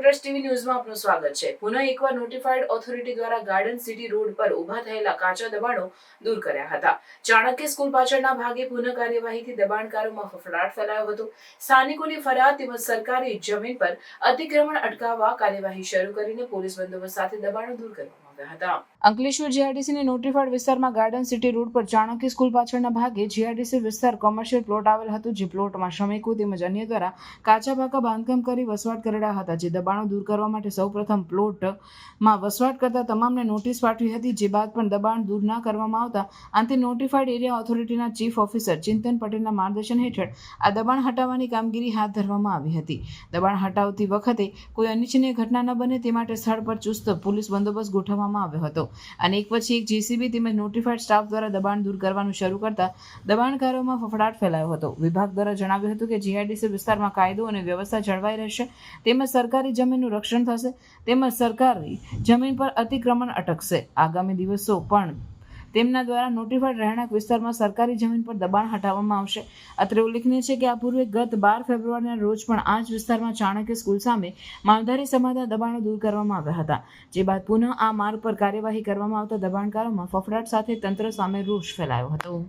Express TV ન્યૂઝમાં આપનું સ્વાગત છે। પુનઃ એકવાર નોટિફાઈડ ઓથોરિટી દ્વારા ગાર્ડન સિટી રોડ પર ઊભા થયેલા કાચા દબાણો દૂર કર્યા હતા। ચાણક્ય સ્કૂલ પાછળના ભાગે પુનઃ કાર્યવાહીથી દબાણકારોમાં ફફડાટ ફેલાયો હતો। સ્થાનિકોની ફરિયાદ તેમજ સરકારી જમીન પર અતિક્રમણ અટકાવવા કાર્યવાહી શરૂ કરીને પોલીસ બંદોબસ્ત સાથે દબાણો દૂર કરવામાં આવ્યા હતા। અંકલેશ્વર જીઆઈડીસીની નોટિફાઈડ વિસ્તારમાં ગાર્ડન સિટી રોડ પર ચાણક્ય સ્કૂલ પાછળના ભાગે જીઆઈડીસી વિસ્તાર કોમર્શિયલ પ્લોટ આવેલ હતો, જે પ્લોટમાં શ્રમિકો તેમજ અન્ય દ્વારા કાચા પાકા બાંધકામ કરી વસવાટ કરેલા હતા। જે દબાણો દૂર કરવા માટે સૌપ્રથમ પ્લોટમાં વસવાટ કરતા તમામને નોટિસ પાઠવી હતી, જે બાદ પણ દબાણ દૂર ન કરવામાં આવતા અંતે નોટિફાઈડ એરિયા ઓથોરિટીના ચીફ ઓફિસર ચિંતન પટેલના માર્ગદર્શન હેઠળ આ દબાણ હટાવવાની કામગીરી હાથ ધરવામાં આવી હતી। દબાણ હટાવતી વખતે કોઈ અનિચ્છનીય ઘટના ન બને તે માટે સ્થળ પર ચુસ્ત પોલીસ બંદોબસ્ત ગોઠવવામાં આવ્યો હતો અને એક પછી એક જેસીબી તેમજ નોટિફાઈડ સ્ટાફ દ્વારા દબાણ દૂર કરવાનું શરૂ કરતા દબાણકારોમાં ફફડાટ ફેલાયો હતો। વિભાગ દ્વારા જણાવ્યું હતું કે જીઆઈડીસી વિસ્તારમાં કાયદો અને વ્યવસ્થા જળવાઈ રહેશે, તેમજ સરકારી જમીનનું રક્ષણ થશે, તેમજ સરકારી જમીન પર અતિક્રમણ અટકશે। આગામી દિવસો પણ તેમના દ્વારા નોટિફાઈડ રહેણાંક વિસ્તારમાં સરકારી જમીન પર દબાણ હટાવવામાં આવશે। અત્રે ઉલ્લેખનીય છે કે આ પૂર્વે ગત 12 ફેબ્રુઆરીના રોજ પણ આ જ વિસ્તારમાં ચાણક્ય સ્કૂલ સામે માલધારી સમાજના દબાણો દૂર કરવામાં આવ્યા હતા, જે બાદ પુનઃ આ માર્ગ પર કાર્યવાહી કરવામાં આવતા દબાણકારોમાં ફફડાટ સાથે તંત્ર સામે રોષ ફેલાયો હતો।